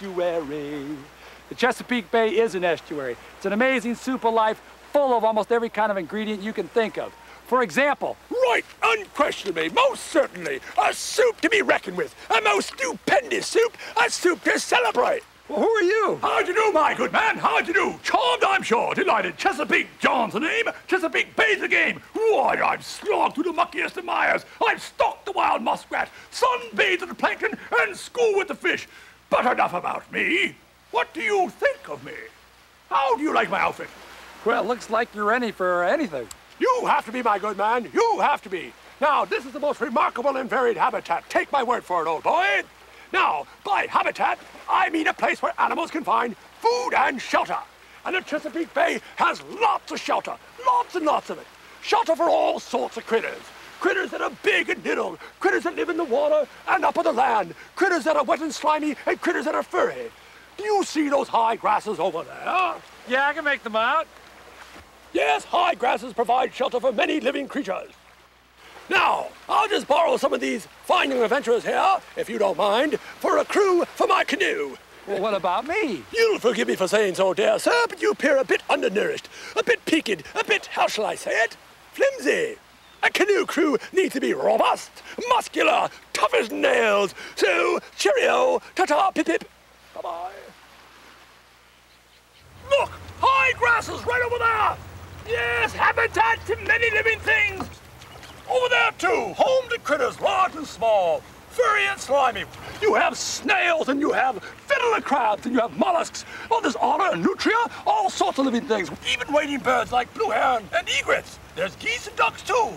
estuary. The Chesapeake Bay is an estuary. It's an amazing soup of life full of almost every kind of ingredient you can think of. For example, right, unquestionably, most certainly, a soup to be reckoned with, a most stupendous soup, a soup to celebrate. well, who are you? How do you do, my good man? How do you do? Charmed, I'm sure. Delighted. Chesapeake John's the name. Chesapeake Bay's the game. Why, I've slogged through the muckiest of mires. I've stalked the wild muskrat, sunbathed the plankton, and schooled with the fish. But enough about me. What do you think of me? How do you like my outfit? Well, it looks like you're ready for anything. You have to be, my good man. You have to be. Now, this is the most remarkable and varied habitat. Take my word for it, old boy. Now, by habitat, I mean a place where animals can find food and shelter. And the Chesapeake Bay has lots of shelter, lots and lots of it. Shelter for all sorts of critters. Critters that are big and little, critters that live in the water and up on the land, critters that are wet and slimy, and critters that are furry. Do you see those high grasses over there? Yeah, I can make them out. Yes, high grasses provide shelter for many living creatures. Now, I'll just borrow some of these fine young adventurers here, if you don't mind, for a crew for my canoe. Well, what about me? You'll forgive me for saying so, dear sir, but you appear a bit undernourished, a bit peaked, a bit, how shall I say it, flimsy. A canoe crew needs to be robust, muscular, tough as nails. So, cheerio, ta-ta, pip-pip, bye-bye. Look, high grasses right over there. Yes, habitat to many living things. Over there, too, home to critters large and small, furry and slimy. You have snails, and you have fiddler crabs, and you have mollusks. Oh, there's otter and nutria, all sorts of living things. Even wading birds like blue heron and egrets. There's geese and ducks, too.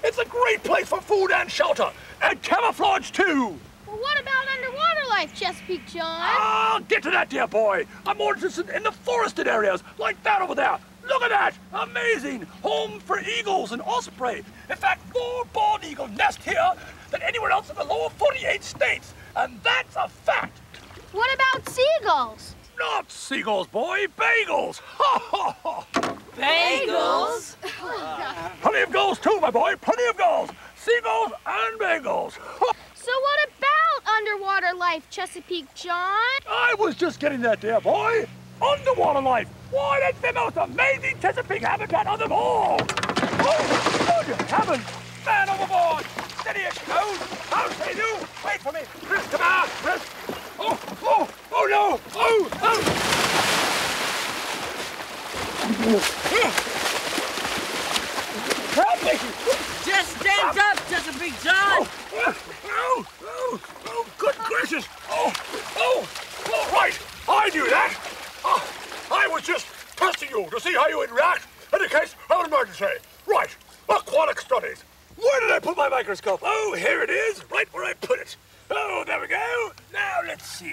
It's a great place for food and shelter, and camouflage, too. Well, what about underwater life, Chesapeake John? I'll get to that, dear boy. I'm more interested in the forested areas, like that over there. Look at that! Amazing! Home for eagles and osprey. In fact, more bald eagle nest here than anywhere else in the lower 48 states. And that's a fact. What about seagulls? Not seagulls, boy. Bagels. Ha, ha, ha. Bagels? Plenty of gulls, too, my boy. Plenty of gulls. Seagulls and bagels. Ha. So what about underwater life, Chesapeake John? I was just getting that, dear boy. Underwater life. Why, that's the most amazing Chesapeake habitat of them all. Oh, good heavens. Man overboard. Steady it goes. How say you? Wait for me. Chris, come out. Chris. Oh, no. Oh. Help me. Just stand up, Chesapeake John. Oh, good gracious. Oh, right. I knew that. I was just testing you to see how you would react in the case of an emergency. Right, aquatic studies. Where did I put my microscope? Oh, here it is, right where I put it. Oh, there we go. Now let's see.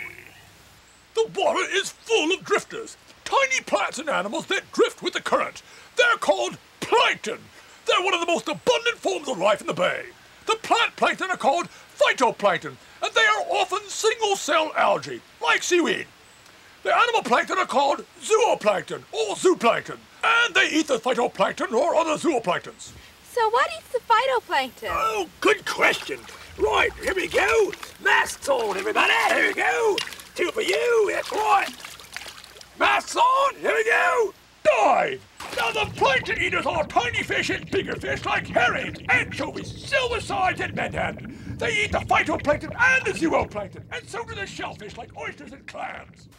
The water is full of drifters, tiny plants and animals that drift with the current. They're called plankton. They're one of the most abundant forms of life in the bay. The plant plankton are called phytoplankton, and they are often single-cell algae, like seaweed. The animal plankton are called zooplankton or zooplankton, and they eat the phytoplankton or other zooplanktons. So what eats the phytoplankton? Oh, good question. Right, here we go. Masks on, everybody. Here we go. Two for you. That's right. Masks on. Here we go. Dive. Now, the plankton eaters are tiny fish and bigger fish like herrings, anchovies, silver sides, and menhaden. They eat the phytoplankton and the zooplankton, and so do the shellfish like oysters and clams.